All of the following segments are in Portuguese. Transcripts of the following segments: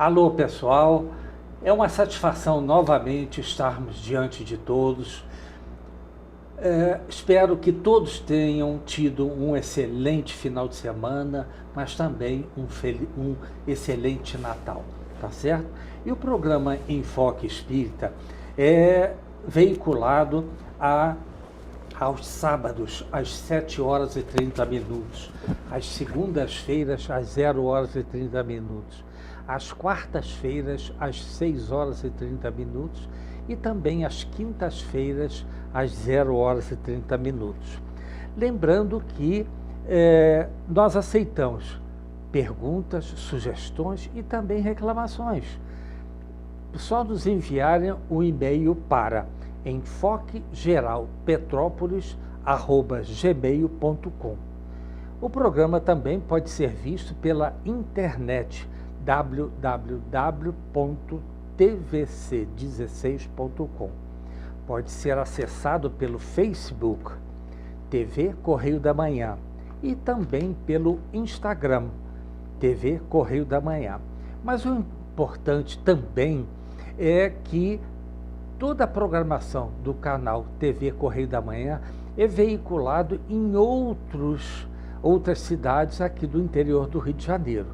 Alô, pessoal, é uma satisfação novamente estarmos diante de todos. Espero que todos tenham tido um excelente final de semana, mas também um excelente Natal, tá certo? E o programa Enfoque Espírita é veiculado aos sábados, às 7 horas e 30 minutos, às segundas-feiras, às 0 horas e 30 minutos, às quartas-feiras, às 6 horas e 30 minutos e também às quintas-feiras, às 0 horas e 30 minutos. Lembrando que nós aceitamos perguntas, sugestões e também reclamações. Só nos enviarem um e-mail para enfoquegeralpetrópolis@gmail.com. O programa também pode ser visto pela internet www.tvc16.com. Pode ser acessado pelo Facebook, TV Correio da Manhã, e também pelo Instagram, TV Correio da Manhã. Mas o importante também é que toda a programação do canal TV Correio da Manhã é veiculado em outras cidades aqui do interior do Rio de Janeiro,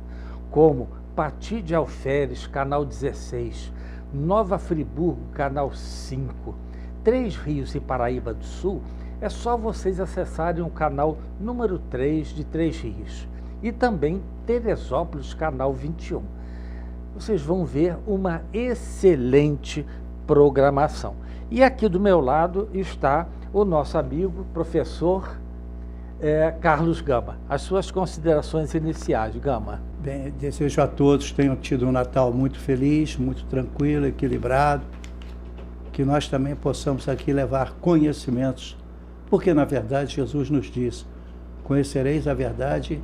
como Pati de Alferes, canal 16, Nova Friburgo, canal 5, Três Rios e Paraíba do Sul. É só vocês acessarem o canal número 3 de Três Rios e também Teresópolis, canal 21. Vocês vão ver uma excelente programação. E aqui do meu lado está o nosso amigo, professor Carlos Gama. As suas considerações iniciais, Gama. Bem, desejo a todos que tenham tido um Natal muito feliz, muito tranquilo, equilibrado, que nós também possamos aqui levar conhecimentos, porque na verdade Jesus nos diz: conhecereis a verdade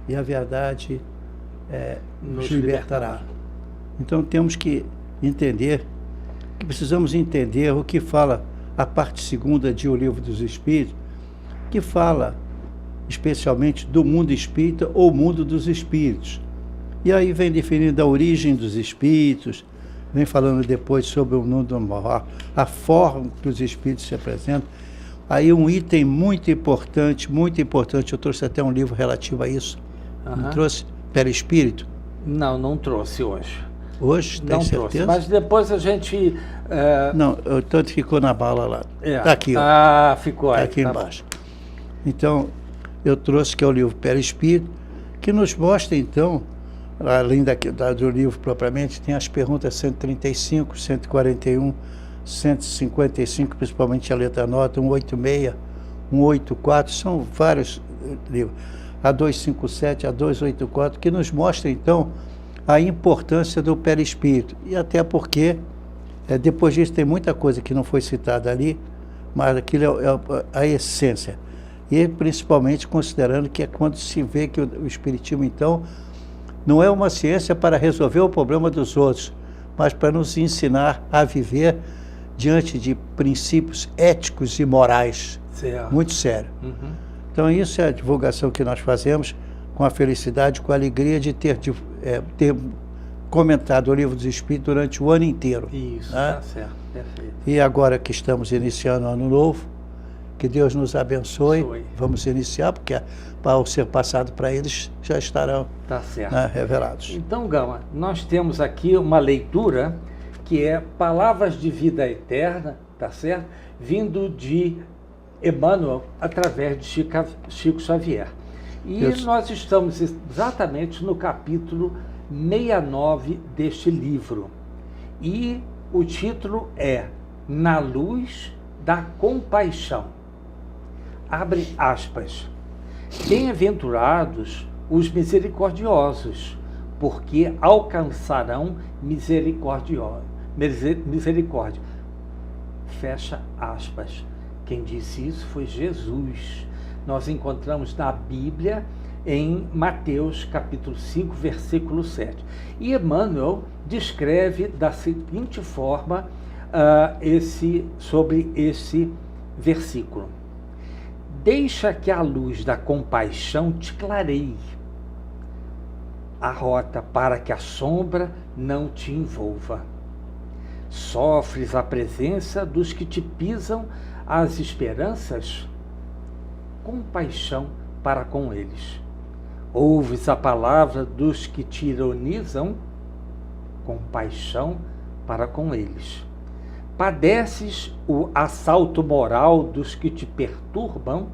e a verdade nos libertará. Então temos que entender, que precisamos entender o que fala a parte segunda de O Livro dos Espíritos, que fala especialmente do mundo espírita ou mundo dos espíritos. E aí vem definindo a origem dos espíritos, vem falando depois sobre o mundo moral, a forma que os espíritos se apresentam. Aí um item muito importante, eu trouxe até um livro relativo a isso. Não trouxe? Perispírito? Não trouxe hoje. Hoje, tem certeza? Trouxe, mas depois a gente... Não, tanto ficou na bala lá. Está aqui, ó. Ficou aí. Tá aqui embaixo. Então, eu trouxe que é o livro Perispírito, que nos mostra, então, além do livro propriamente, tem as perguntas 135, 141, 155, principalmente a letra nota, 186, 184, são vários livros. A 257, a 284, que nos mostra, então, a importância do perispírito. E até porque, depois disso, tem muita coisa que não foi citada ali, mas aquilo é a essência. E principalmente considerando que é quando se vê que o Espiritismo, então, não é uma ciência para resolver o problema dos outros, mas para nos ensinar a viver diante de princípios éticos e morais. Certo. Muito sério. Então, isso é a divulgação que nós fazemos, com a felicidade, com a alegria de ter comentado o Livro dos Espíritos durante o ano inteiro. Isso, né? Tá certo, perfeito. E agora que estamos iniciando o ano novo, que Deus nos abençoe. Vamos iniciar, porque ao ser passado para eles, já estarão tá certo. Revelados. Então, Gama, nós temos aqui uma leitura que é Palavras de Vida Eterna, tá certo? Vindo de Emmanuel, através de Chico Xavier. E nós estamos exatamente no capítulo 69 deste livro. E o título é Na Luz da Compaixão. Abre aspas. Bem-aventurados os misericordiosos, porque alcançarão misericórdia. Fecha aspas. Quem disse isso foi Jesus. Nós encontramos na Bíblia em Mateus capítulo 5, versículo 7. E Emmanuel descreve da seguinte forma sobre esse versículo. Deixa que a luz da compaixão te clareie. a rota para que a sombra não te envolva. Sofres a presença dos que te pisam as esperanças? Compaixão para com eles. Ouves a palavra dos que te ironizam? Compaixão para com eles. Padeces o assalto moral dos que te perturbam?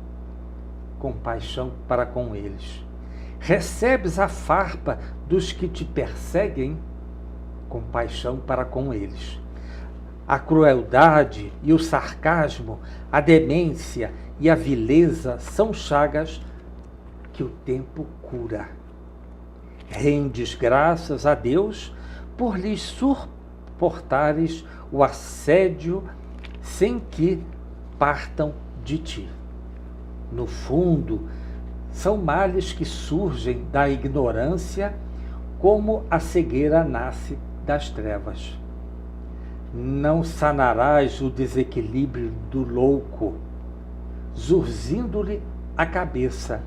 Compaixão para com eles. Recebes a farpa dos que te perseguem? Compaixão para com eles. A crueldade e o sarcasmo, a demência e a vileza são chagas que o tempo cura. Rendes graças a Deus por lhes suportares o assédio sem que partam de ti. No fundo, são males que surgem da ignorância, como a cegueira nasce das trevas. Não sanarás o desequilíbrio do louco, zurzindo-lhe a cabeça,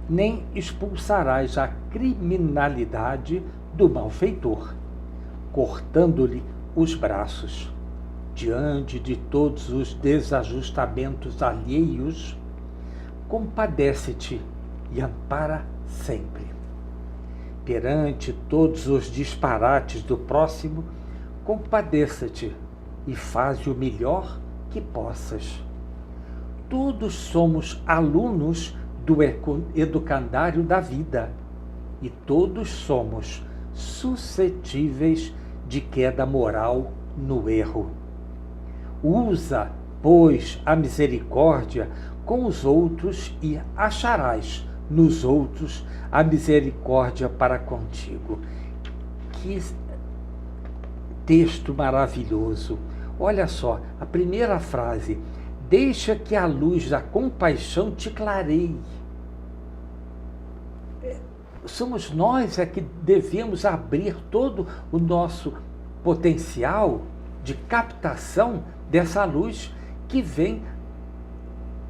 nem expulsarás a criminalidade do malfeitor, cortando-lhe os braços. Diante de todos os desajustamentos alheios, compadece-te e ampara sempre. Perante todos os disparates do próximo, compadeça-te e faze o melhor que possas. Todos somos alunos do educandário da vida e todos somos suscetíveis de queda moral no erro. Usa, pois, a misericórdia com os outros e acharás nos outros a misericórdia para contigo. Que texto maravilhoso! Olha só, a primeira frase: deixa que a luz da compaixão te clareie. Somos nós que devemos abrir todo o nosso potencial de captação dessa luz que vem,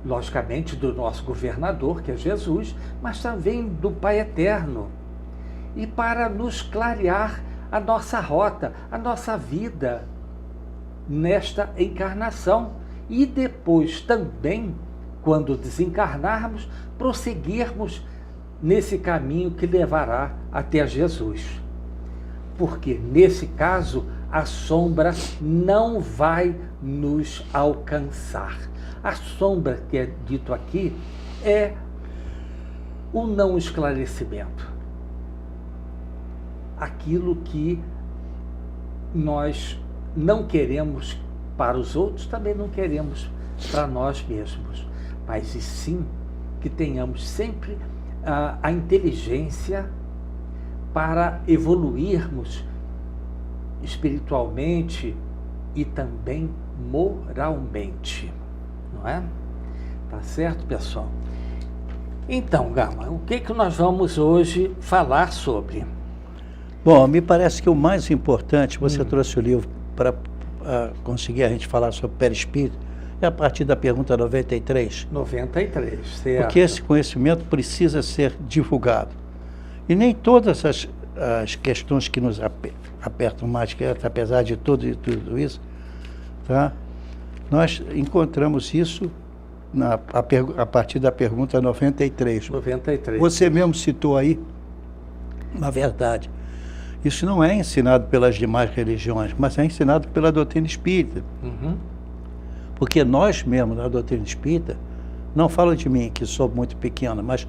logicamente, do nosso governador, que é Jesus, mas também do Pai Eterno. E para nos clarear a nossa rota, a nossa vida nesta encarnação. E depois também, quando desencarnarmos, prosseguirmos nesse caminho que levará até Jesus. Porque, nesse caso, a sombra não vai nos alcançar. A sombra que é dito aqui é o não esclarecimento. Aquilo que nós não queremos para os outros, também não queremos para nós mesmos. Mas e sim que tenhamos sempre a inteligência para evoluirmos espiritualmente e também moralmente. Não é? Tá certo, pessoal? Então, Gama, o que nós vamos hoje falar sobre? Bom, me parece que o mais importante, você trouxe o livro para conseguir a gente falar sobre perispírito, é a partir da pergunta 93. 93, certo. Porque esse conhecimento precisa ser divulgado. E nem todas as questões que nos apertam mais, apesar de tudo isso, tá? Nós encontramos isso a partir da pergunta 93. 93. Você mesmo citou aí, na verdade, isso não é ensinado pelas demais religiões, mas é ensinado pela doutrina espírita. Uhum. Porque nós mesmos, na doutrina espírita, não falo de mim, que sou muito pequeno, mas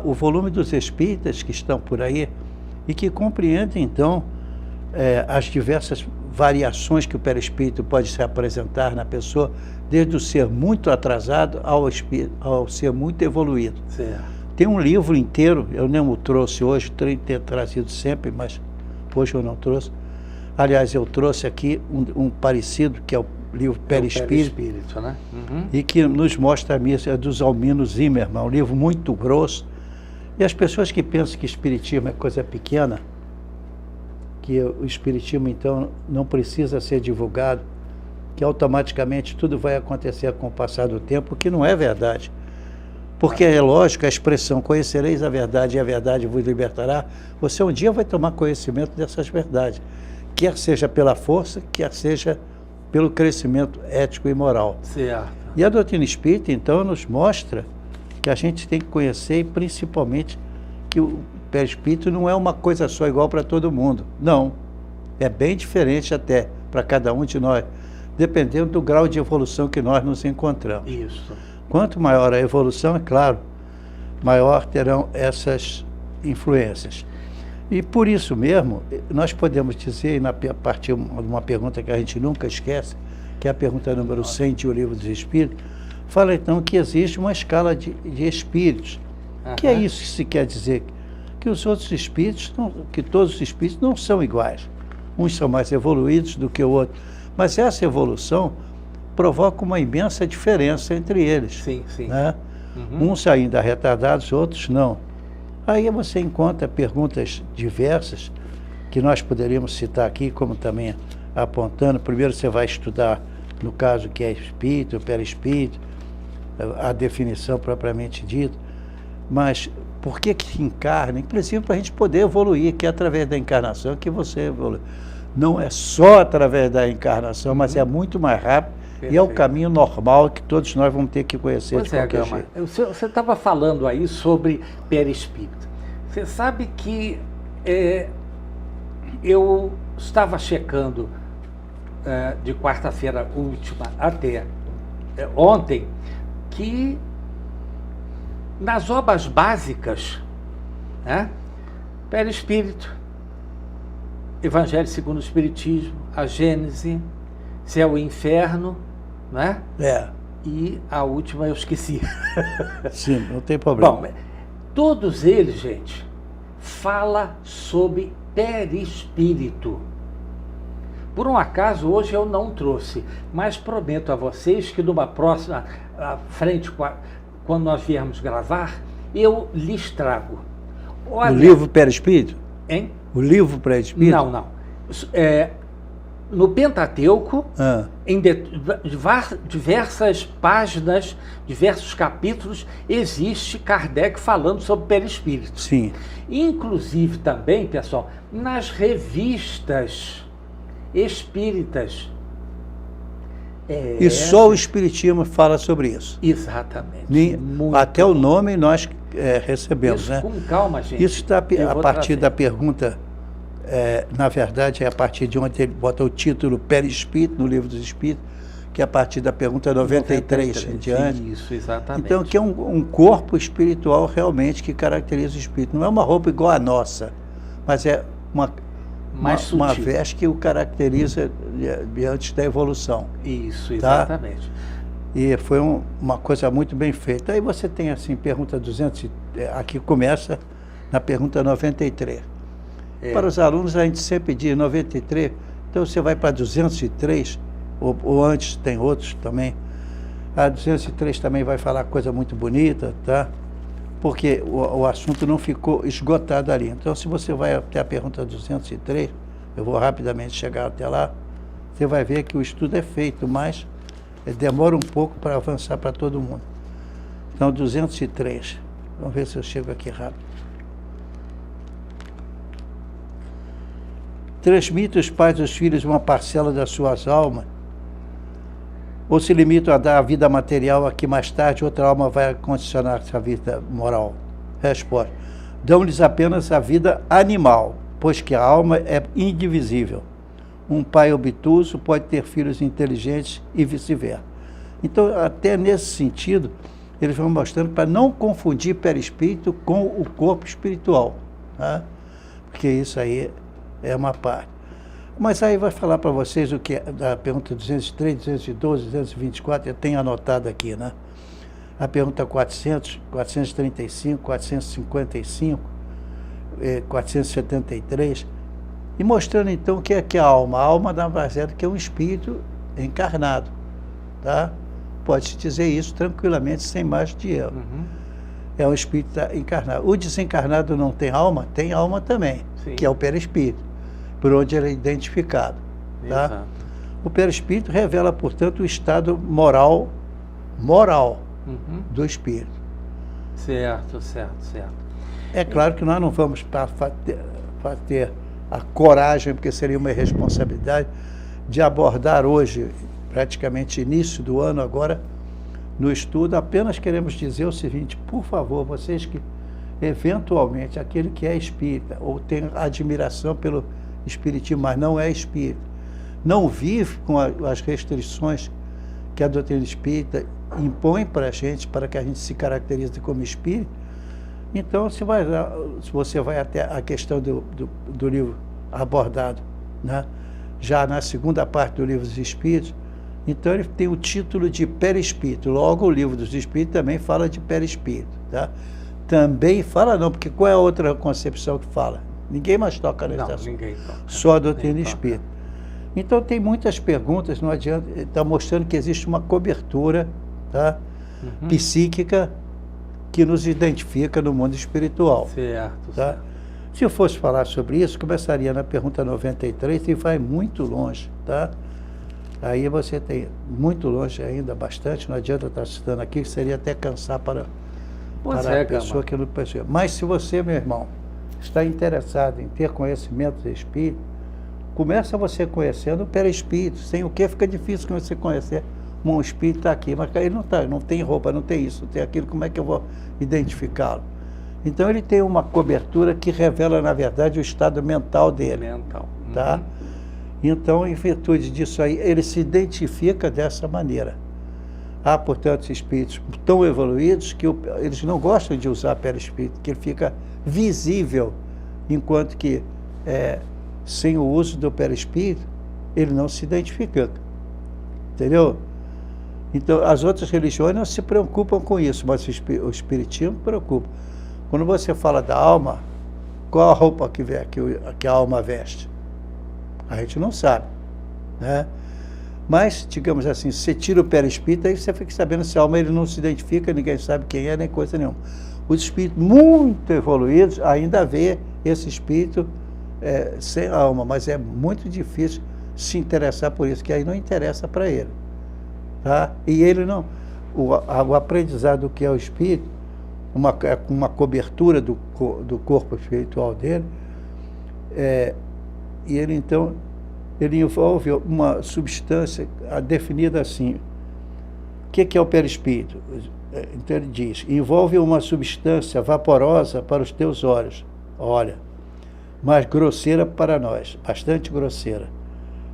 o volume dos espíritas que estão por aí e que compreendem, então, as diversas variações que o perispírito pode se apresentar na pessoa, desde o ser muito atrasado ao ser muito evoluído. Certo. Tem um livro inteiro, eu nem o trouxe hoje, teria ter trazido sempre, mas hoje eu não trouxe. Aliás, eu trouxe aqui um parecido, que é o livro Perispírito, né? Uhum. E que nos mostra a missa dos Almino Zimmermann, um livro muito grosso. E as pessoas que pensam que espiritismo é coisa pequena, que o espiritismo, então, não precisa ser divulgado, que automaticamente tudo vai acontecer com o passar do tempo, que não é verdade. Porque é lógico, a expressão conhecereis a verdade e a verdade vos libertará, você um dia vai tomar conhecimento dessas verdades, quer seja pela força, quer seja pelo crescimento ético e moral. Certo. E a doutrina espírita, então, nos mostra que a gente tem que conhecer, e principalmente que o perispírito não é uma coisa só igual para todo mundo. Não. É bem diferente até para cada um de nós, dependendo do grau de evolução que nós nos encontramos. Isso. Quanto maior a evolução, é claro, maior terão essas influências. E por isso mesmo, nós podemos dizer, a partir de uma pergunta que a gente nunca esquece, que é a pergunta número 100 de O Livro dos Espíritos, fala então que existe uma escala de espíritos. Que é isso que se quer dizer? Que os outros espíritos, que todos os espíritos não são iguais. Uns são mais evoluídos do que o outro. Mas essa evolução provoca uma imensa diferença entre eles. Sim, sim. Né? Uns ainda retardados, outros não. Aí você encontra perguntas diversas, que nós poderíamos citar aqui, como também apontando. Primeiro você vai estudar, no caso, que é espírito, perispírito, a definição propriamente dita. Mas por que se encarna? Inclusive para a gente poder evoluir, que é através da encarnação que você evolui. Não é só através da encarnação, mas é muito mais rápido. Perfeito. E é o caminho normal que todos nós vamos ter que conhecer de qualquer jeito. Você estava falando aí sobre perispírito. Você sabe que eu estava checando de quarta-feira última até ontem que nas obras básicas, né, perispírito, Evangelho segundo o Espiritismo, a Gênese, Céu e Inferno, né? E a última eu esqueci. Sim, não tem problema. Bom, todos eles, gente, fala sobre perispírito. Por um acaso, hoje eu não trouxe, mas prometo a vocês que numa próxima frente, quando nós viermos gravar, eu lhes trago. Olha, o livro Perispírito? Hein? O livro Perispírito? Não. No Pentateuco, em diversas páginas, diversos capítulos, existe Kardec falando sobre perispírito. Sim. Inclusive também, pessoal, nas revistas espíritas. E só o Espiritismo fala sobre isso. Exatamente. Até o nome nós recebemos, isso, né? Com calma, gente. Isso está a partir da pergunta, na verdade, é a partir de onde ele bota o título Perispírito no Livro dos Espíritos, que é a partir da pergunta 93 em diante. Isso, exatamente. Então, que é um corpo espiritual realmente que caracteriza o espírito. Não é uma roupa igual a nossa, mas é uma veste que o caracteriza diante da evolução. Isso, exatamente. Tá? E foi uma coisa muito bem feita. Aí você tem assim, pergunta 200, aqui começa na pergunta 93. Para os alunos a gente sempre diz 93, então você vai para 203, ou antes tem outros também. A 203 também vai falar coisa muito bonita, tá? Porque o assunto não ficou esgotado ali. Então, se você vai até a pergunta 203, eu vou rapidamente chegar até lá, você vai ver que o estudo é feito, mas demora um pouco para avançar para todo mundo. Então, 203. Vamos ver se eu chego aqui rápido. Transmite os pais aos filhos uma parcela das suas almas, ou se limitam a dar a vida material a que mais tarde outra alma vai condicionar essa vida moral? Resposta: dão-lhes apenas a vida animal, pois que a alma é indivisível. Um pai obtuso pode ter filhos inteligentes e vice-versa. Então, até nesse sentido, eles vão mostrando para não confundir perispírito com o corpo espiritual, tá? Porque isso aí é uma parte. Mas aí vai falar para vocês o que é da pergunta 203, 212, 224, eu tenho anotado aqui, né? A pergunta 400, 435, 455, 473, e mostrando então o que é que a alma. A alma nada mais é do que um espírito encarnado, tá? Pode-se dizer isso tranquilamente, sem mais de erro. É um espírito encarnado. O desencarnado não tem alma? Tem alma também, sim, que é o perispírito, por onde ele é identificado. Tá? O perispírito revela, portanto, o estado moral do espírito. Certo. É claro que nós não vamos ter a coragem, porque seria uma irresponsabilidade, de abordar hoje, praticamente início do ano agora, no estudo, apenas queremos dizer o seguinte: por favor, vocês que eventualmente, aquele que é espírita, ou tem admiração pelo espiritismo, mas não é espírita, não vive com as restrições que a doutrina espírita impõe para a gente, para que a gente se caracterize como espírita. Então, se você vai até a questão do livro abordado, né, já na segunda parte do livro dos Espíritos, então ele tem o título de perispírito. Logo, o livro dos Espíritos também fala de perispírito. Tá? Também fala não, porque qual é a outra concepção que fala? Ninguém mais toca nesse assunto. Ninguém toca. Só a doutrina espírita. Então tem muitas perguntas, não adianta, está mostrando que existe uma cobertura, tá, psíquica, que nos identifica no mundo espiritual. Certo. Tá? Se eu fosse falar sobre isso, começaria na pergunta 93 e vai muito longe, tá? Aí você tem muito longe ainda, bastante, não adianta estar citando aqui, que seria até cansar para a pessoa que não percebe. Mas se você, meu irmão, está interessado em ter conhecimento do espírito, começa você conhecendo o perispírito, sem o que fica difícil você conhecer. Um espírito está aqui, mas ele não tem roupa, não tem isso, não tem aquilo, como é que eu vou identificá-lo? Então ele tem uma cobertura que revela, na verdade, o estado mental dele. Tá? Então, em virtude disso aí, ele se identifica dessa maneira. Há, portanto, espíritos tão evoluídos que eles não gostam de usar perispírito, que ele fica visível, enquanto que, sem o uso do perispírito, ele não se identifica. Entendeu? Então, as outras religiões não se preocupam com isso, mas o espiritismo preocupa. Quando você fala da alma, qual a roupa que a alma veste? A gente não sabe, né? Mas, digamos assim, você tira o perispírito, aí você fica sabendo se a alma ele não se identifica, ninguém sabe quem é, nem coisa nenhuma. Os espíritos muito evoluídos ainda vê esse espírito sem alma, mas é muito difícil se interessar por isso, que aí não interessa para ele. Tá? E ele não... O aprendizado que é o espírito, uma cobertura do corpo espiritual dele, e ele então, ele envolve uma substância definida assim. O que é o perispírito? Então ele diz, envolve uma substância vaporosa para os teus olhos, olha, mas grosseira para nós, bastante grosseira.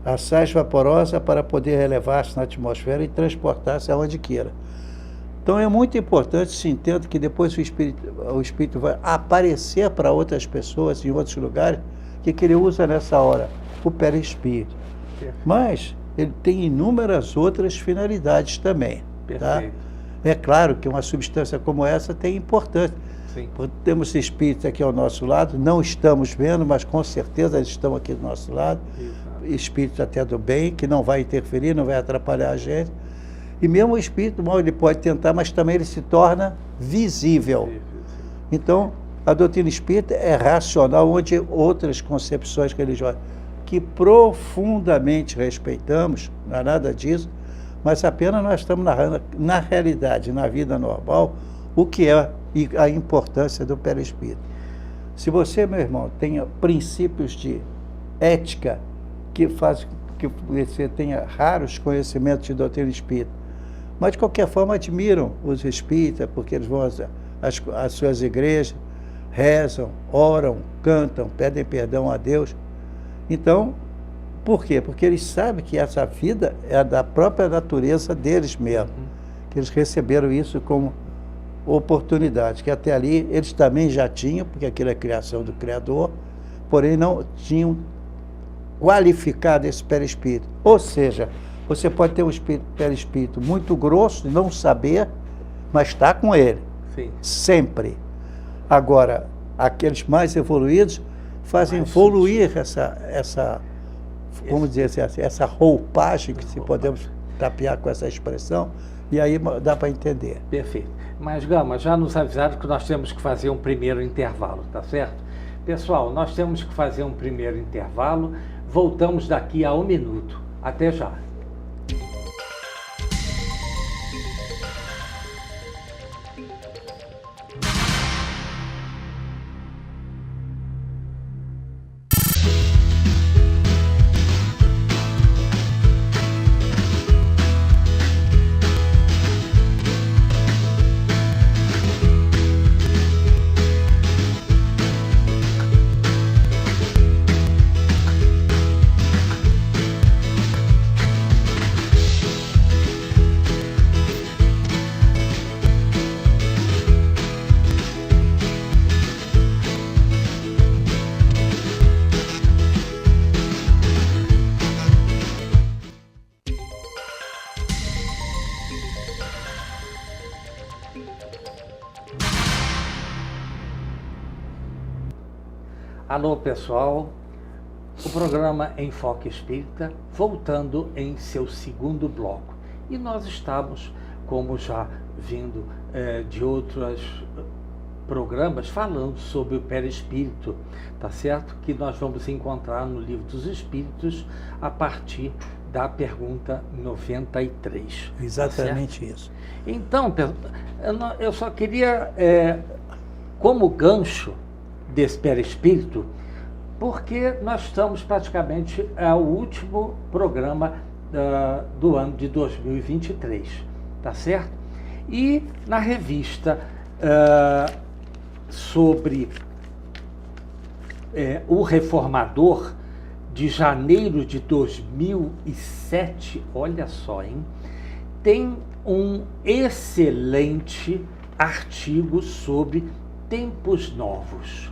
Assaz vaporosa para poder elevar-se na atmosfera e transportar-se aonde queira. Então é muito importante se entenda que depois o espírito vai aparecer para outras pessoas em outros lugares, que ele usa nessa hora o perispírito. Mas ele tem inúmeras outras finalidades também. Tá? É claro que uma substância como essa tem importância. Sim. Temos espíritos aqui ao nosso lado, não estamos vendo, mas com certeza eles estão aqui do nosso lado. Espíritos até do bem, que não vai interferir, não vai atrapalhar a gente. E mesmo o espírito mal ele pode tentar, mas também ele se torna visível. Então, a doutrina espírita é racional, onde outras concepções religiosas que profundamente respeitamos, não é nada disso, mas apenas nós estamos narrando, na realidade, na vida normal, o que é a importância do perispírito. Se você, meu irmão, tenha princípios de ética que fazem que você tenha raros conhecimentos de doutrina espírita, mas de qualquer forma admiram os espíritas, porque eles vão às suas igrejas, rezam, oram, cantam, pedem perdão a Deus. Então, por quê? Porque eles sabem que essa vida é da própria natureza deles mesmo, que eles receberam isso como oportunidade, que até ali eles também já tinham, porque aquilo é criação do Criador, porém não tinham qualificado esse perispírito. Ou seja, você pode ter um perispírito muito grosso e não saber, mas está com ele. Sim. Sempre. Agora, aqueles mais evoluídos fazem evoluir vamos dizer assim, essa roupagem, que se podemos tapear com essa expressão, e aí dá para entender. Perfeito. Mas, Gama, já nos avisaram que nós temos que fazer um primeiro intervalo, tá certo? Pessoal, nós temos que fazer um primeiro intervalo, voltamos daqui a 1 minuto. Até já. Alô, pessoal. O programa Enfoque Espírita, voltando em seu segundo bloco. E nós estamos, como já vindo de outros programas, falando sobre o perispírito, tá certo? Que nós vamos encontrar no Livro dos Espíritos a partir da pergunta 93. Exatamente tá isso. Então, eu só queria, como gancho desse perispírito, porque nós estamos praticamente ao último programa do ano de 2023, tá certo? E na revista sobre o Reformador, de janeiro de 2007, olha só, hein? Tem um excelente artigo sobre tempos novos.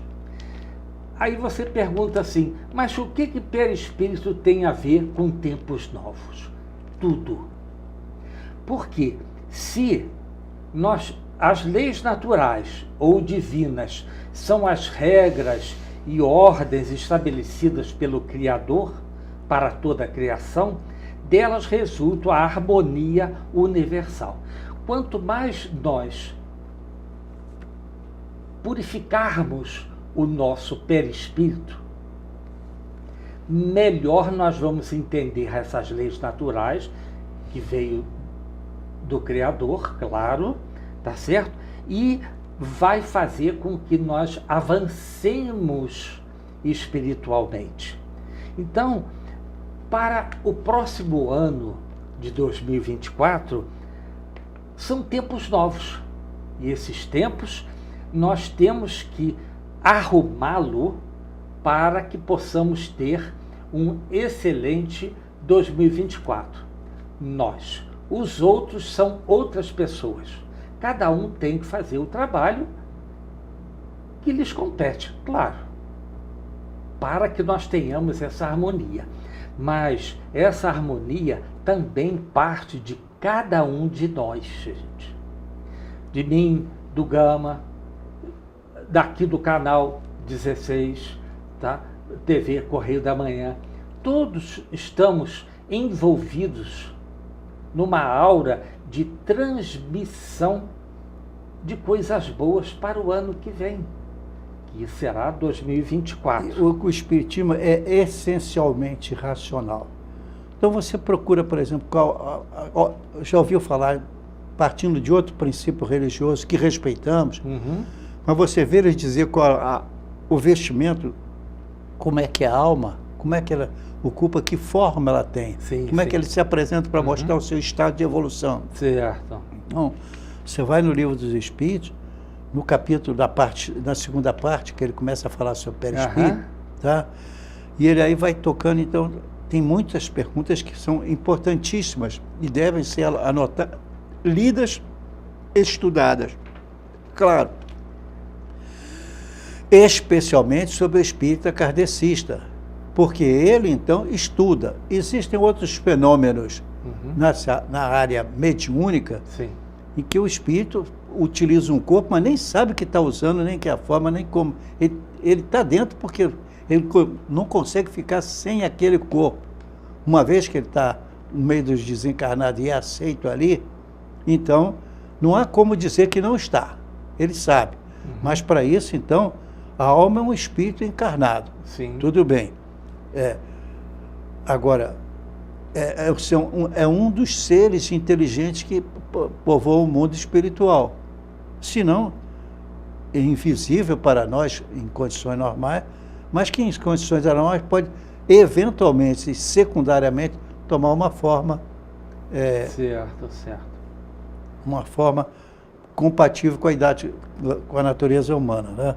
Aí você pergunta assim, mas o que perispírito tem a ver com tempos novos? Tudo. Porque se as leis naturais ou divinas são as regras e ordens estabelecidas pelo Criador para toda a criação, delas resulta a harmonia universal. Quanto mais nós purificarmos o nosso perispírito, melhor nós vamos entender essas leis naturais, que veio do Criador, claro, tá certo? E vai fazer com que nós avancemos espiritualmente. Então, para o próximo ano de 2024, são tempos novos. E esses tempos, nós temos que arrumá-lo para que possamos ter um excelente 2024. Nós. Os outros são outras pessoas. Cada um tem que fazer o trabalho que lhes compete, claro, para que nós tenhamos essa harmonia. Mas essa harmonia também parte de cada um de nós, gente. De mim, do Gama, daqui do canal 16, tá? TV Correio da Manhã. Todos estamos envolvidos numa aura de transmissão de coisas boas para o ano que vem, que será 2024. O Espiritismo é essencialmente racional. Então você procura, por exemplo, já ouviu falar, partindo de outro princípio religioso que respeitamos, mas você vê eles dizer qual o vestimento, como é que é a alma, como é que ela ocupa, que forma ela tem, como é que ele se apresenta para mostrar o seu estado de evolução. Certo. Então, você vai no Livro dos Espíritos, no capítulo na segunda parte, que ele começa a falar sobre o perispírito, tá? E ele aí vai tocando, então, tem muitas perguntas que são importantíssimas e devem ser anotadas, lidas, estudadas. Claro. Especialmente sobre o espírita kardecista, porque ele, então, estuda. Existem outros fenômenos na área mediúnica, em que o espírito utiliza um corpo, mas nem sabe o que está usando, nem que é a forma, nem como. Ele está dentro porque ele não consegue ficar sem aquele corpo. Uma vez que ele está no meio dos desencarnados e é aceito ali, então, não há como dizer que não está. Ele sabe. Mas, para isso, então, a alma é um espírito encarnado. Sim. Tudo bem. Agora, é um dos seres inteligentes que povoam o mundo espiritual. Senão, é invisível para nós em condições normais, mas que em condições anormais pode, eventualmente, secundariamente, tomar uma forma... certo. Uma forma compatível com a idade, com a natureza humana, né?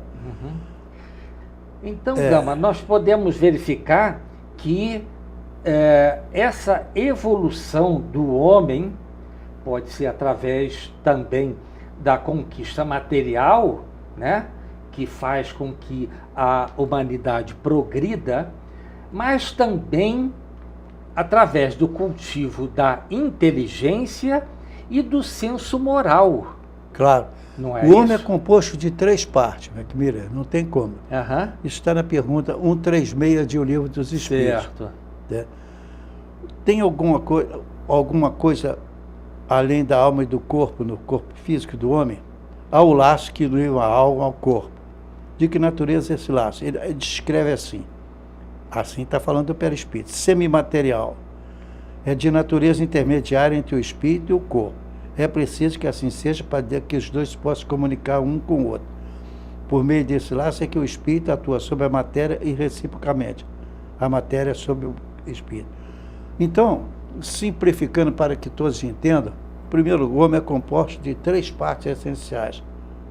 Então, Gama, nós podemos verificar que essa evolução do homem pode ser através também da conquista material, né, que faz com que a humanidade progrida, mas também através do cultivo da inteligência e do senso moral, Claro. Não é O homem é isso? composto de 3 partes, Macmillan, não tem como. Aham. Isso está na pergunta 136 de O Livro dos Espíritos. Certo. Né? Tem alguma coisa além da alma e do corpo, no corpo físico do homem? Há o laço que liga a alma ao corpo. De que natureza é esse laço? Ele descreve assim está falando do perispírito, semimaterial. É de natureza intermediária entre o espírito e o corpo. É preciso que assim seja para que os dois possam comunicar um com o outro. Por meio desse laço é que o espírito atua sobre a matéria e reciprocamente. A matéria sobre o espírito. Então, simplificando para que todos entendam, primeiro, o homem é composto de 3 partes essenciais.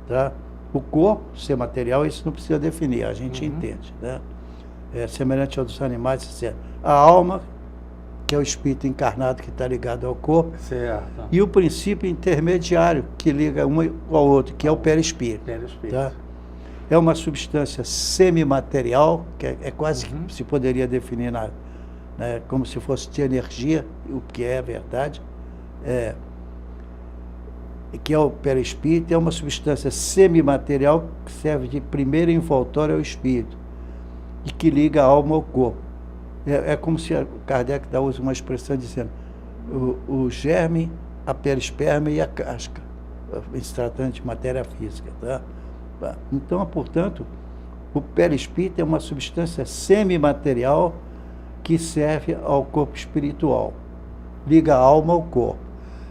Tá? O corpo, ser material, isso não precisa definir, a gente entende. Né? É semelhante ao dos animais, etc. A alma, que é o espírito encarnado que está ligado ao corpo, Certo. e o princípio intermediário que liga um ao outro, que é o perispírito. Perispírito. Tá? É uma substância semimaterial, que é quase que se poderia definir como se fosse de energia, o que é verdade, que é o perispírito, é uma substância semimaterial que serve de primeiro envoltório ao espírito e que liga a alma ao corpo. É como se Kardec usa uma expressão dizendo o germe, a perisperma e a casca, se tratando de matéria física. Tá? Então, portanto, o perispírito é uma substância semimaterial que serve ao corpo espiritual, liga a alma ao corpo.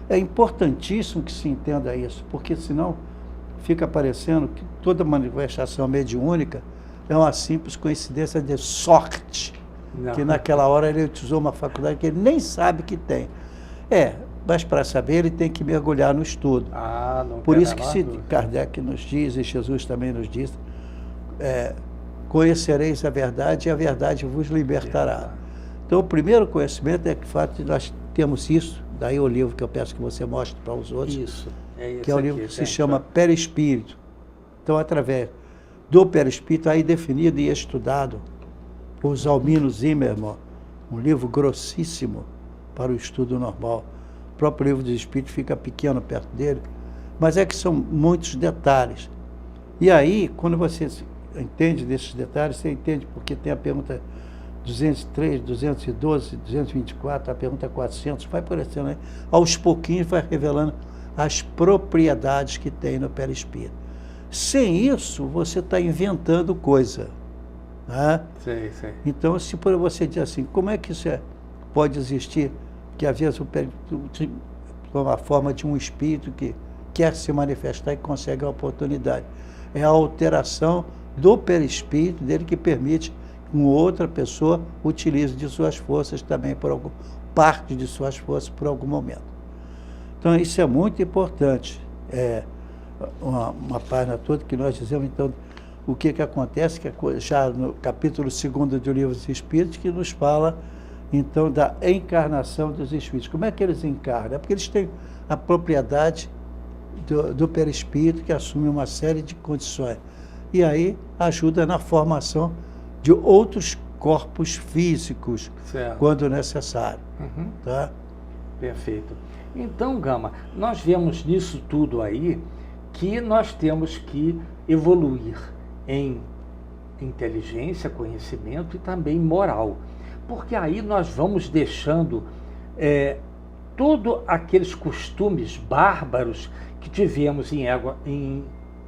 É importantíssimo que se entenda isso, porque senão fica parecendo que toda manifestação mediúnica é uma simples coincidência de sorte. Não. Que naquela hora ele utilizou uma faculdade que ele nem sabe que tem. Mas para saber ele tem que mergulhar no estudo. Não. Por isso que Kardec nos diz, e Jesus também nos diz, conhecereis a verdade e a verdade vos libertará. Então o primeiro conhecimento é que, de fato, nós temos isso, daí o livro que eu peço que você mostre para os outros, isso que é o livro que se chama Perispírito. Então, através do perispírito, aí definido e estudado por Zalmino Zimmermann, um livro grossíssimo para o estudo normal. O próprio livro dos Espíritos fica pequeno perto dele, mas é que são muitos detalhes. E aí, quando você entende desses detalhes, você entende porque tem a pergunta 203, 212, 224, a pergunta 400, vai aparecendo aí, aos pouquinhos vai revelando as propriedades que tem no perispírito. Sem isso, você está inventando coisa. Né? Sei. Então, se por você diz assim, como é que isso pode existir? Que às vezes uma forma de um espírito que quer se manifestar e consegue a oportunidade. É a alteração do perispírito dele que permite que uma outra pessoa utilize de suas forças também, parte de suas forças por algum momento. Então, isso é muito importante. Uma página toda que nós dizemos, então, o que acontece, que já no capítulo 2º do Livro dos Espíritos, que nos fala, então, da encarnação dos espíritos. Como é que eles encarnam? É porque eles têm a propriedade do perispírito, que assume uma série de condições. E aí ajuda na formação de outros corpos físicos, certo, quando necessário. Tá? Perfeito. Então, Gama, nós vemos nisso tudo aí que nós temos que evoluir em inteligência, conhecimento e também moral. Porque aí nós vamos deixando todos aqueles costumes bárbaros que tivemos em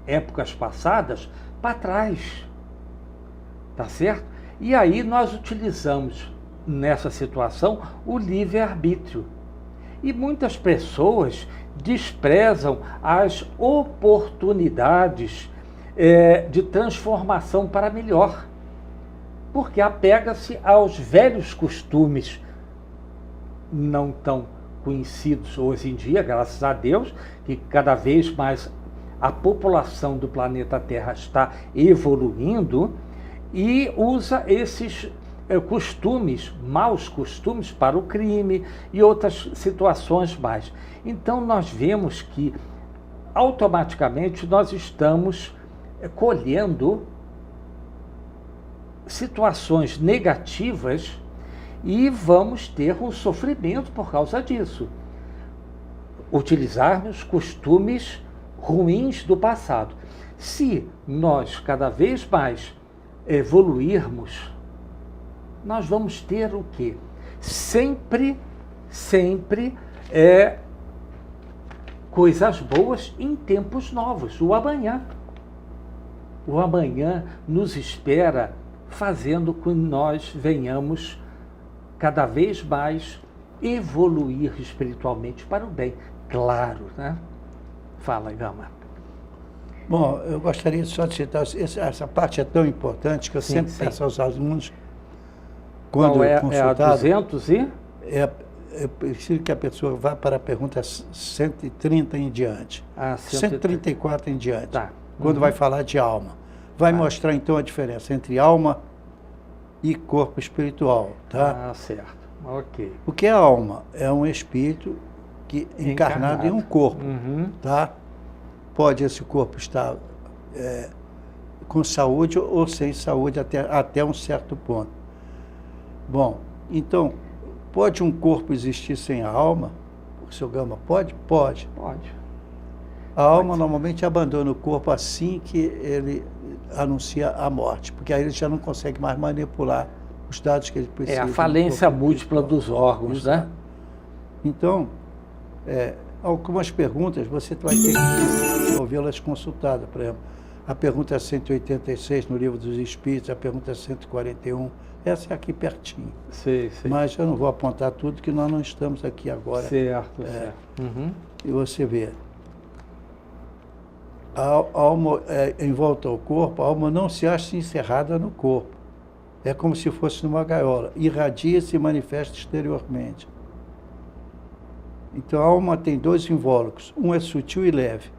épocas passadas para trás. Tá certo? E aí nós utilizamos nessa situação o livre-arbítrio. E muitas pessoas desprezam as oportunidades de transformação para melhor, porque apega-se aos velhos costumes não tão conhecidos hoje em dia, graças a Deus, que cada vez mais a população do planeta Terra está evoluindo e usa esses costumes, maus costumes para o crime e outras situações mais. Então nós vemos que automaticamente nós estamos colhendo situações negativas e vamos ter um sofrimento por causa disso. Utilizarmos costumes ruins do passado. Se nós cada vez mais evoluirmos, nós vamos ter o quê? Sempre coisas boas em tempos novos. O amanhã nos espera, fazendo com que nós venhamos cada vez mais evoluir espiritualmente para o bem. Claro, né? Fala, Gama. Bom, eu gostaria só de citar, essa parte é tão importante que eu sempre peço aos alunos, quando qual é, consultado, é a 200 e? Eu preciso que a pessoa vá para a pergunta 130 em diante. 134 em diante. Tá. Quando vai falar de alma. Vai mostrar então a diferença entre alma e corpo espiritual, tá? Certo. Ok. O que é alma? É um espírito que encarnado em um corpo, tá? Pode esse corpo estar com saúde ou sem saúde até um certo ponto. Bom, então, pode um corpo existir sem a alma? O seu Gama, pode? Pode. Pode. A alma normalmente abandona o corpo assim que ele anuncia a morte, porque aí ele já não consegue mais manipular os dados que ele precisa. É a falência múltipla dos órgãos, né? Então, algumas perguntas você vai ter que ouvi-las consultadas. Por exemplo, a pergunta 186 no Livro dos Espíritos, a pergunta 141, essa é aqui pertinho. Sim. Mas eu não vou apontar tudo, que nós não estamos aqui agora. Certo. E você vê, a alma em volta ao corpo, a alma não se acha encerrada no corpo. É como se fosse numa gaiola. Irradia-se e manifesta exteriormente. Então a alma tem dois invólucros. Um é sutil e leve,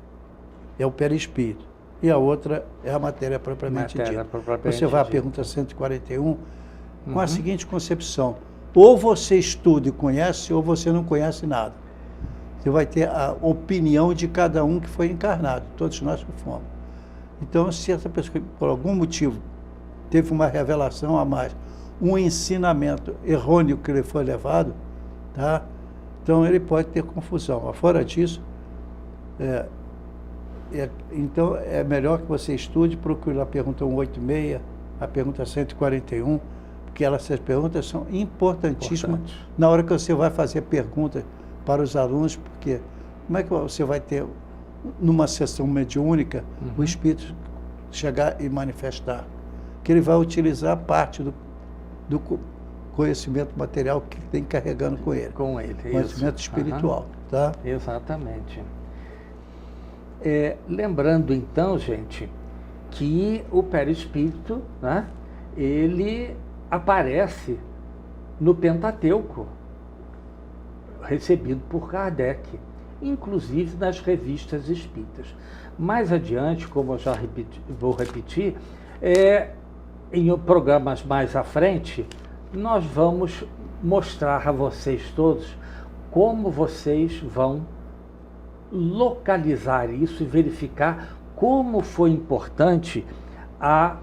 é o perispírito. E a outra é a matéria propriamente dita. Você vai à pergunta 141 com a seguinte concepção: ou você estuda e conhece, ou você não conhece nada. Você vai ter a opinião de cada um que foi encarnado, todos nós que fomos. Então, se essa pessoa, por algum motivo, teve uma revelação a mais, um ensinamento errôneo que lhe foi levado, tá? Então ele pode ter confusão. Mas fora disso, então é melhor que você estude, procure a pergunta 186, a pergunta 141, porque essas perguntas são importantíssimas na hora que você vai fazer perguntas para os alunos, porque como é que você vai ter, numa sessão mediúnica, o espírito chegar e manifestar? Que ele vai utilizar parte do conhecimento material que ele tem carregando com ele. Conhecimento espiritual, tá? Exatamente. Lembrando então, gente, que o perispírito, né, ele aparece no Pentateuco, recebido por Kardec, inclusive nas revistas espíritas. Mais adiante, como eu já vou repetir, em programas mais à frente, nós vamos mostrar a vocês todos como vocês vão localizar isso e verificar como foi importante a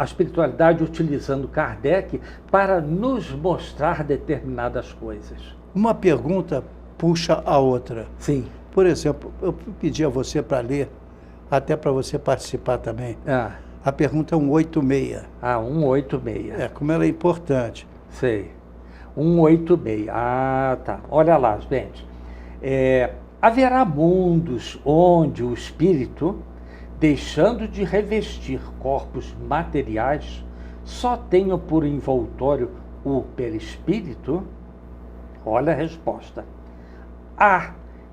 espiritualidade utilizando Kardec para nos mostrar determinadas coisas. Uma pergunta puxa a outra. Sim. Por exemplo, eu pedi a você para ler, até para você participar também, a pergunta 186. 186. Como ela é importante. Sei. 186. Tá. Olha lá, gente. Haverá mundos onde o espírito, deixando de revestir corpos materiais, só tenha por envoltório o perispírito? Olha a resposta.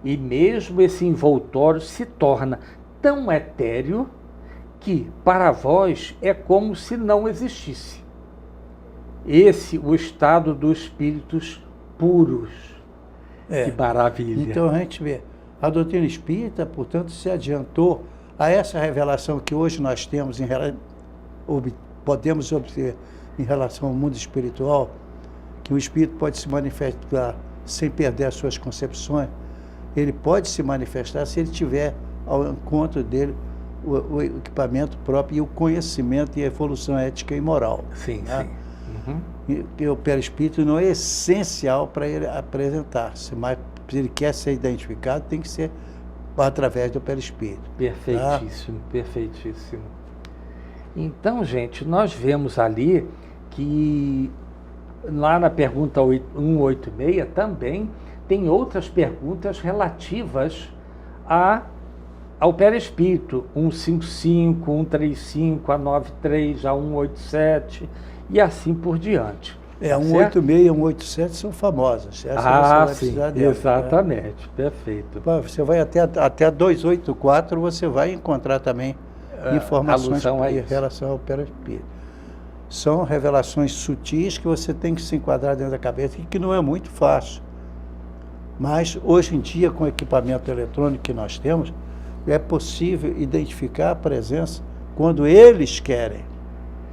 E mesmo esse envoltório se torna tão etéreo que para vós é como se não existisse. Esse o estado dos espíritos puros. Que maravilha. Então a gente vê, a doutrina espírita, portanto, se adiantou a essa revelação que hoje nós temos, podemos obter em relação ao mundo espiritual, que o espírito pode se manifestar sem perder as suas concepções. Ele pode se manifestar se ele tiver ao encontro dele o equipamento próprio e o conhecimento e a evolução ética e moral. Sim, né? Sim. E o perispírito não é essencial para ele apresentar-se, mas se ele quer ser identificado, tem que ser através do perispírito. Perfeitíssimo, tá? Perfeitíssimo. Então, gente, nós vemos ali que lá na pergunta 186 também tem outras perguntas relativas ao perispírito, 155, 135, a 93, a 187 e assim por diante. A 186 e 187 são famosas. Essa você vai precisar dela, exatamente, né? Perfeito. Você vai até 284, você vai encontrar também informações em relação ao perispírito. São revelações sutis que você tem que se enquadrar dentro da cabeça e que não é muito fácil. Mas, hoje em dia, com o equipamento eletrônico que nós temos, é possível identificar a presença quando eles querem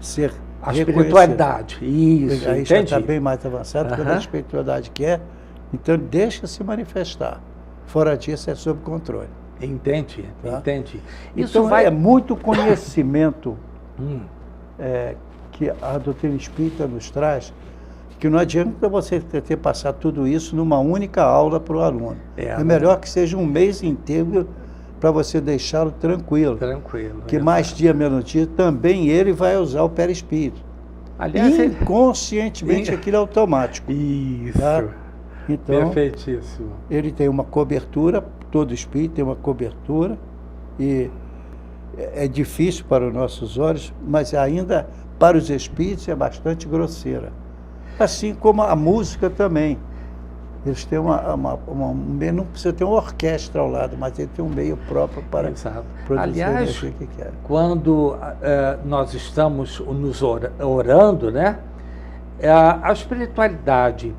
ser a espiritualidade, isso, aí já está bem mais avançado, quando a espiritualidade quer, então deixa se manifestar. Fora disso, é sob controle. Entendi. Isso então, é muito conhecimento que a doutrina espírita nos traz, que não adianta você ter passado tudo isso numa única aula para o aluno. É melhor que seja um mês inteiro para você deixá-lo tranquilo. Que mais dia, menos dia, também ele vai usar o perispírito. Aliás, inconscientemente aquilo é automático. Isso. Tá? Então, perfeitíssimo. Ele tem uma cobertura, todo espírito tem uma cobertura, e é difícil para os nossos olhos, mas ainda para os espíritos é bastante grosseira. Assim como a música também. Eles têm não precisa ter uma orquestra ao lado, mas ele tem um meio próprio para produzir. Aliás, quando nós estamos nos orando, né, a espiritualidade,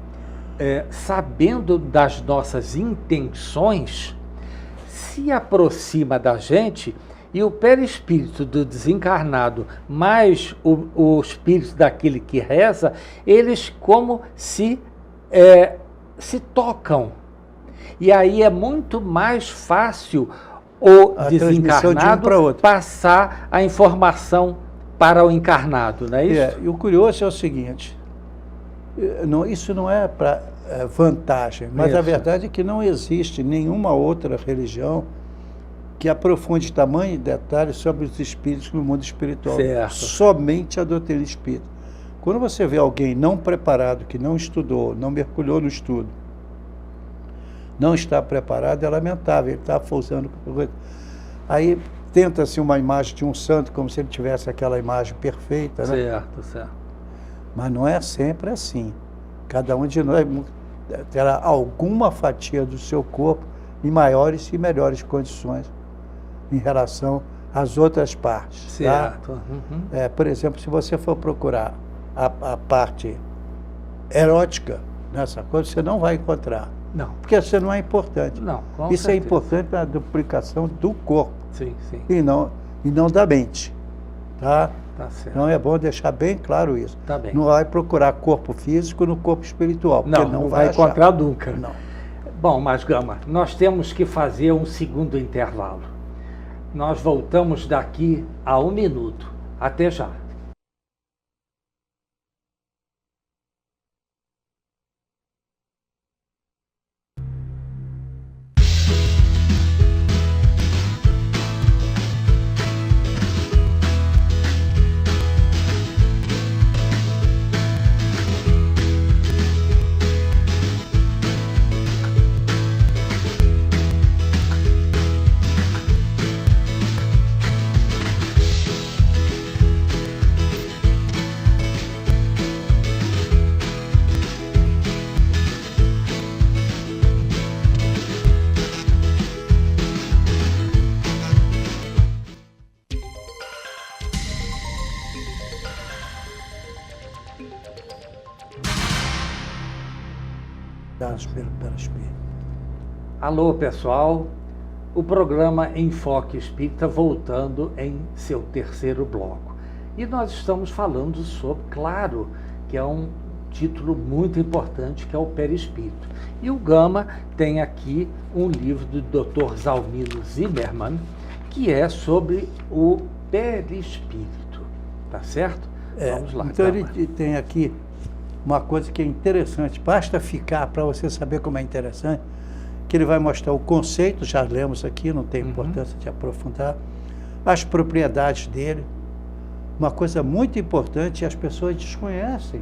sabendo das nossas intenções, se aproxima da gente, e o perispírito do desencarnado mais o espírito daquele que reza, eles como se tocam. E aí é muito mais fácil o desencarnado passar a informação para o encarnado, não é isso? E o curioso é o seguinte, isso não é para vantagem, mas a verdade é que não existe nenhuma outra religião que aprofunde tamanho e detalhes sobre os espíritos no mundo espiritual. Certo. Somente a doutrina espírita. Quando você vê alguém não preparado, que não estudou, não mergulhou no estudo, não está preparado, é lamentável, ele está forçando. Aí tenta-se uma imagem de um santo, como se ele tivesse aquela imagem perfeita, né? Certo. Mas não é sempre assim. Cada um de nós terá alguma fatia do seu corpo em maiores e melhores condições em relação às outras partes. Certo. Tá? Por exemplo, se você for procurar a parte erótica nessa coisa, você não vai encontrar. Não. Porque você não é importante. Não, isso certeza. É importante na duplicação do corpo. Sim. E não da mente. Tá? Tá certo. Então é bom deixar bem claro isso. Tá bem. Não vai procurar corpo físico no corpo espiritual. Não vai encontrar nunca. Não. Bom, mas Gama, nós temos que fazer um segundo intervalo. Nós voltamos daqui a 1 minuto. Até já. Alô, pessoal. O programa Enfoque Espírita voltando em seu terceiro bloco. E nós estamos falando sobre, claro, que é um título muito importante, que é o perispírito. E o Gama tem aqui um livro do Dr. Zalmilo Zimmermann, que é sobre o perispírito. Tá certo? Vamos lá. Então Gama. Ele tem aqui uma coisa que é interessante, basta ficar para você saber como é interessante. que ele vai mostrar o conceito, já lemos aqui, não tem importância de aprofundar, as propriedades dele. Uma coisa muito importante, as pessoas desconhecem,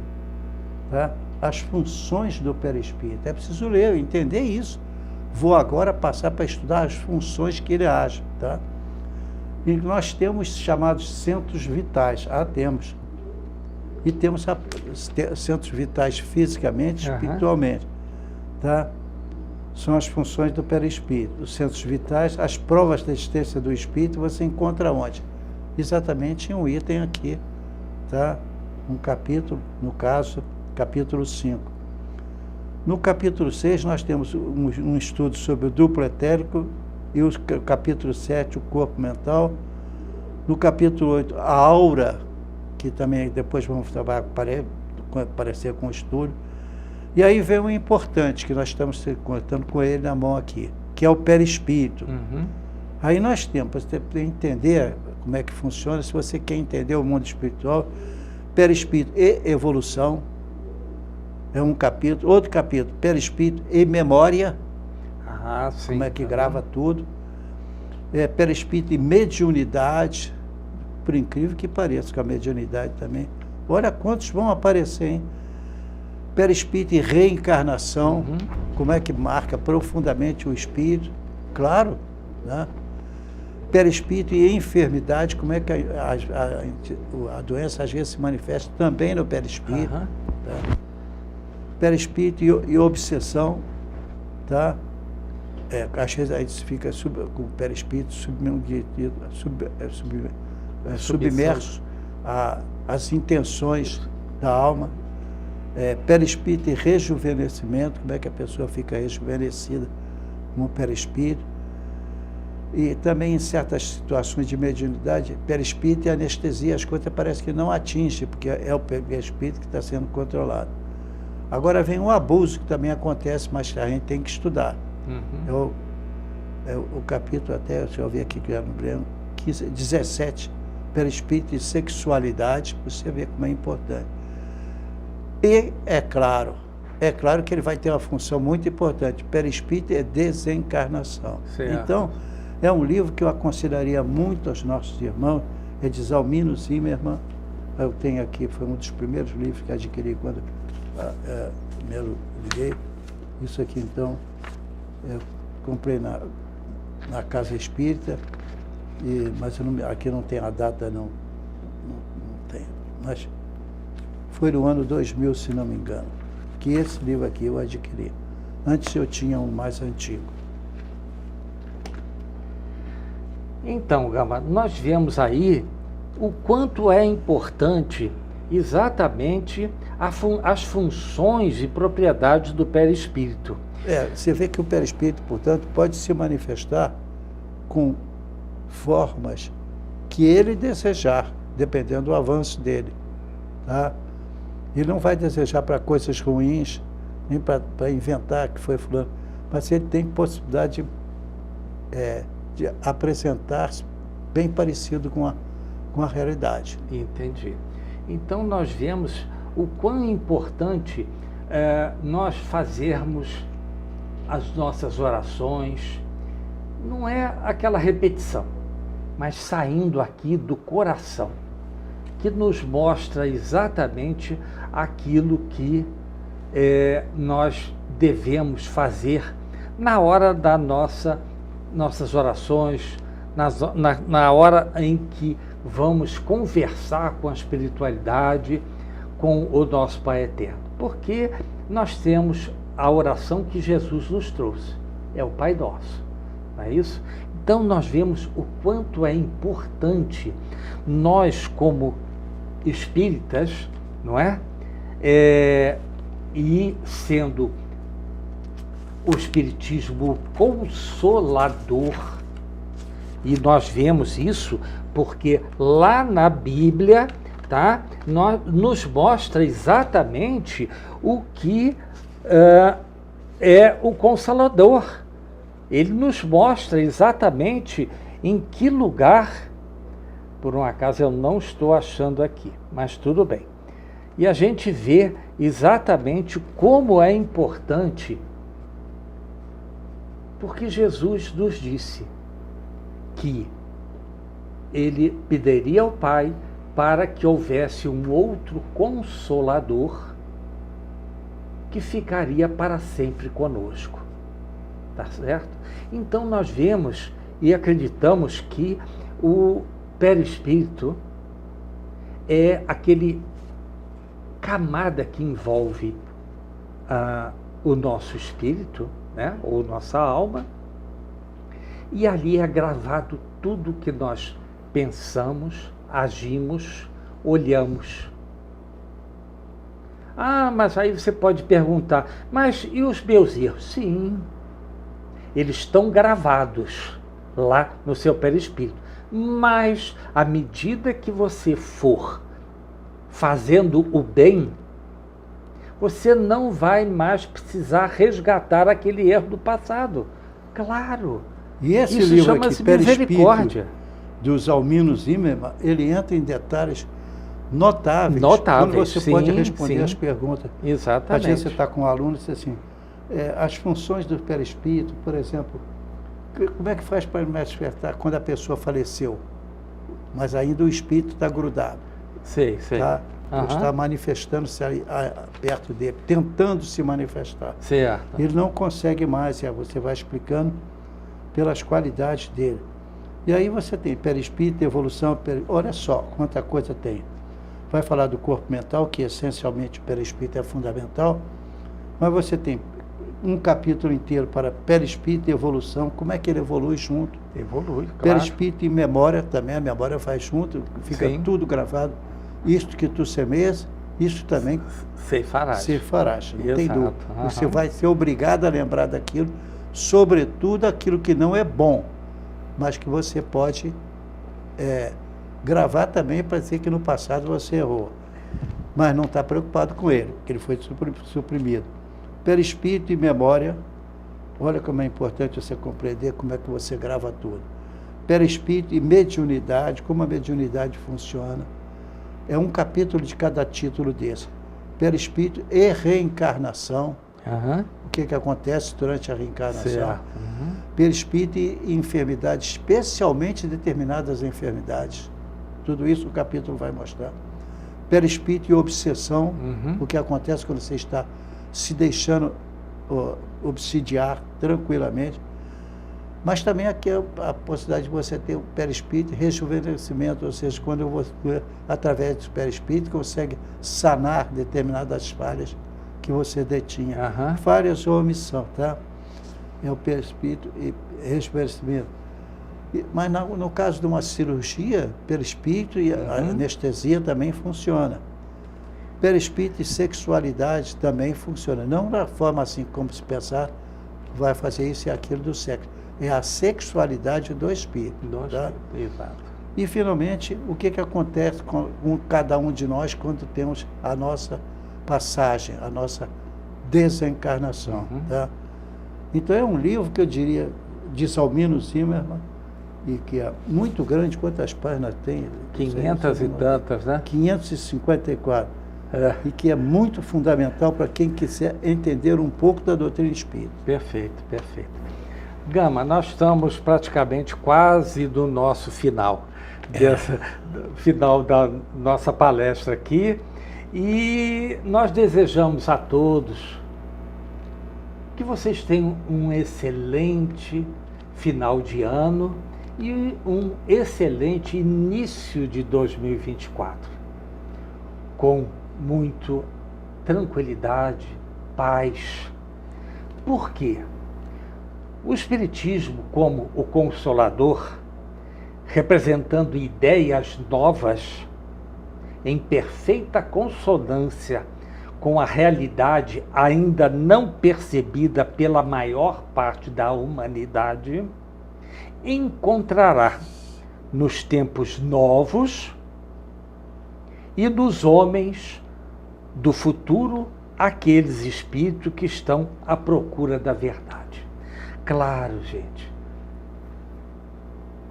tá? As funções do perispírito. É preciso ler, entender isso. Vou agora passar para estudar as funções que ele age, tá? E nós temos chamados centros vitais, temos. E temos centros vitais fisicamente, espiritualmente, tá? São as funções do perispírito. Os centros vitais, as provas da existência do espírito, você encontra onde? Exatamente em um item aqui, tá? Um capítulo, no caso, capítulo 5. No capítulo 6, nós temos um estudo sobre o duplo etérico, e o capítulo 7, o corpo mental. No capítulo 8, a aura, que também depois vamos trabalhar, aparecer com o estudo. E aí vem o importante, que nós estamos contando com ele na mão aqui, que é o perispírito. Aí nós temos, para você entender como é que funciona, se você quer entender o mundo espiritual, perispírito e evolução, é um capítulo. Outro capítulo, perispírito e memória, sim. Como é que grava tudo. Perispírito e mediunidade, por incrível que pareça, com a mediunidade também. Olha quantos vão aparecer, hein? Perispírito e reencarnação, como é que marca profundamente o espírito, claro, né? Perispírito e enfermidade, como é que a doença às vezes se manifesta também no perispírito, tá? Perispírito e obsessão, tá? Às vezes a gente fica com o perispírito submerso às intenções da alma. Perispírito e rejuvenescimento, como é que a pessoa fica rejuvenescida com o perispírito. E também em certas situações de mediunidade, perispírito e anestesia, as coisas parece que não atinge, porque é o perispírito que está sendo controlado. Agora vem o abuso, que também acontece, mas a gente tem que estudar. O capítulo até, deixa eu ver aqui que eu não lembro, 17, perispírito e sexualidade, para você ver como é importante. E é claro que ele vai ter uma função muito importante. Perispírito é desencarnação. Certo. Então, é um livro que eu aconselharia muito aos nossos irmãos, é de Zalmino Zimmermann. Eu tenho aqui, foi um dos primeiros livros que adquiri quando primeiro liguei. Isso aqui, então, eu comprei na Casa Espírita, mas aqui não tem a data, não tem. Mas foi no ano 2000, se não me engano, que esse livro aqui eu adquiri. Antes eu tinha um mais antigo. Então, Gama, nós vemos aí o quanto é importante exatamente as funções e propriedades do perispírito. Você vê que o perispírito, portanto, pode se manifestar com formas que ele desejar, dependendo do avanço dele, tá? Ele não vai desejar para coisas ruins, nem para inventar que foi fulano, mas ele tem possibilidade de apresentar-se bem parecido com a realidade. Entendi. Então nós vemos o quão importante nós fazermos as nossas orações, não é aquela repetição, mas saindo aqui do coração, que nos mostra exatamente aquilo que nós devemos fazer na hora da nossas orações, na hora em que vamos conversar com a espiritualidade, com o nosso Pai Eterno. Porque nós temos a oração que Jesus nos trouxe, é o Pai Nosso, não é isso? Então nós vemos o quanto é importante nós, como espíritas, não é? E sendo o espiritismo consolador, e nós vemos isso porque lá na Bíblia, tá, nos mostra exatamente o que é o Consolador. Ele nos mostra exatamente em que lugar, por um acaso eu não estou achando aqui, mas tudo bem. E a gente vê exatamente como é importante Porque Jesus nos disse que ele pediria ao Pai para que houvesse um outro Consolador que ficaria para sempre conosco. Tá certo? Então nós vemos e acreditamos que o perispírito é aquele camada que envolve o nosso espírito, né? Ou nossa alma, e ali é gravado tudo que nós pensamos, agimos, olhamos. Mas aí você pode perguntar, mas e os meus erros? Sim, eles estão gravados lá no seu perispírito. Mas à medida que você for fazendo o bem, você não vai mais precisar resgatar aquele erro do passado. Claro. E esse isso livro aqui, Perispírito, do Zalmino Zimmermann, ele entra em detalhes notáveis. Notáveis, quando você sim, pode responder sim. as perguntas. Exatamente. Às vezes você está com um aluno e diz assim, as funções do perispírito, por exemplo, como é que faz para manifestar quando a pessoa faleceu? Mas ainda o espírito está grudado. Sei. Tá? Está manifestando-se perto dele, tentando se manifestar. Certo. Ele não consegue mais, você vai explicando pelas qualidades dele. E aí você tem perispírito, evolução, olha só quanta coisa tem. Vai falar do corpo mental, que essencialmente o perispírito é fundamental, mas você tem um capítulo inteiro para perispírito e evolução, como é que ele evolui junto. Evolui, claro. Perispírito e memória também, a memória vai junto, fica Sim. tudo gravado. Isto que tu semeias, isso também Ceifarás. Não tem dúvida. Uhum. Você vai ser obrigado a lembrar daquilo, sobretudo aquilo que não é bom, mas que você pode gravar também para dizer que no passado você errou. Mas não está preocupado com ele, que ele foi suprimido. Perispírito e memória, olha como é importante você compreender como é que você grava tudo. Perispírito e mediunidade, como a mediunidade funciona. É um capítulo de cada título desse. Perispírito e reencarnação. Uhum. O que acontece durante a reencarnação. Uhum. Perispírito e enfermidades, especialmente determinadas enfermidades. Tudo isso o capítulo vai mostrar. Perispírito e obsessão, o que acontece quando você está se deixando obsidiar tranquilamente. Mas também aqui é a possibilidade de você ter o perispírito e rejuvenescimento, ou seja, quando você, através do perispírito, consegue sanar determinadas falhas que você detinha. Falhas ou omissão, tá? É o perispírito e rejuvenescimento. Mas no caso de uma cirurgia, perispírito e a anestesia também funciona. Perispírito e sexualidade também funciona. Não da forma assim como se pensar, vai fazer isso e aquilo do sexo. É a sexualidade do espírito. Tá? Exato. E, finalmente, o que acontece com cada um de nós quando temos a nossa passagem, a nossa desencarnação. Tá? Então, é um livro que eu diria, de Zalmino Zimmermann, e que é muito grande. Quantas páginas tem? 500 e tantas, né? 554. E que é muito fundamental para quem quiser entender um pouco da doutrina espírita. Perfeito, perfeito. Gama, nós estamos praticamente quase do nosso final, final da nossa palestra aqui, e nós desejamos a todos que vocês tenham um excelente final de ano e um excelente início de 2024, com muito tranquilidade, paz. Por quê? O Espiritismo, como o Consolador, representando ideias novas, em perfeita consonância com a realidade ainda não percebida pela maior parte da humanidade, encontrará nos tempos novos e nos homens do futuro aqueles espíritos que estão à procura da verdade. Claro, gente,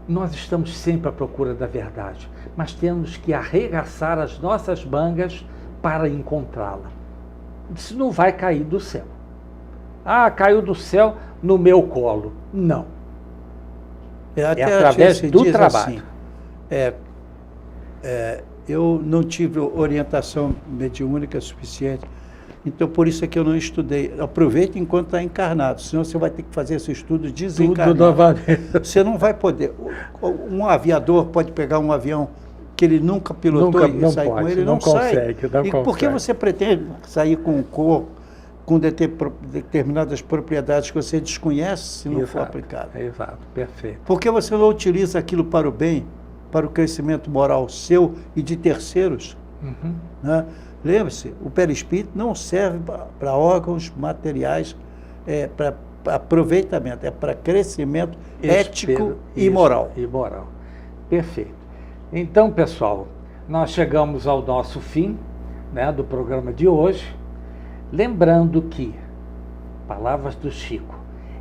nós estamos sempre à procura da verdade, mas temos que arregaçar as nossas mangas para encontrá-la. Isso não vai cair do céu. Caiu do céu, no meu colo. Não. Até através do trabalho. Assim, eu não tive orientação mediúnica suficiente, então por isso é que eu não estudei. Aproveite enquanto está encarnado, senão você vai ter que fazer esse estudo desencarnado. Tudo novamente. Você não vai poder. Um aviador pode pegar um avião que ele nunca pilotou e sair com ele, não consegue. E por que você pretende sair com um corpo, com determinadas propriedades que você desconhece se não for aplicado? Exato, perfeito. Por que você não utiliza aquilo para o bem, para o crescimento moral seu e de terceiros? Uhum. Né? Lembre-se, o perispírito não serve para órgãos materiais, para aproveitamento, é para crescimento ético e moral. E moral. Perfeito. Então, pessoal, nós chegamos ao nosso fim, né, do programa de hoje. Lembrando que, palavras do Chico,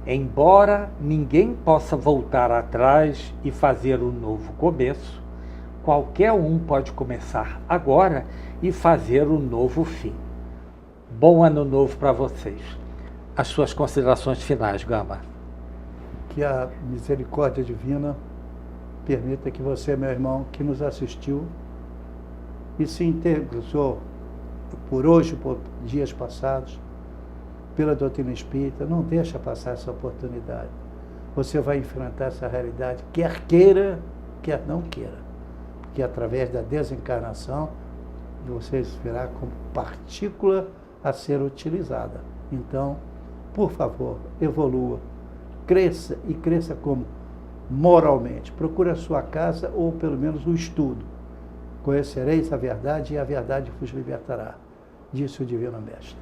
embora ninguém possa voltar atrás e fazer um novo começo, qualquer um pode começar agora e fazer um novo fim. Bom ano novo para vocês. As suas considerações finais, Gama. Que a misericórdia divina permita que você, meu irmão, que nos assistiu e se interessou por hoje, por dias passados, pela doutrina espírita, não deixa passar essa oportunidade. Você vai enfrentar essa realidade, quer queira, quer não queira. Porque através da desencarnação, você virá como partícula a ser utilizada. Então, por favor, evolua, cresça e cresça como? Moralmente. Procure a sua casa ou pelo menos o estudo. Conhecereis a verdade e a verdade vos libertará, disse o Divino Mestre.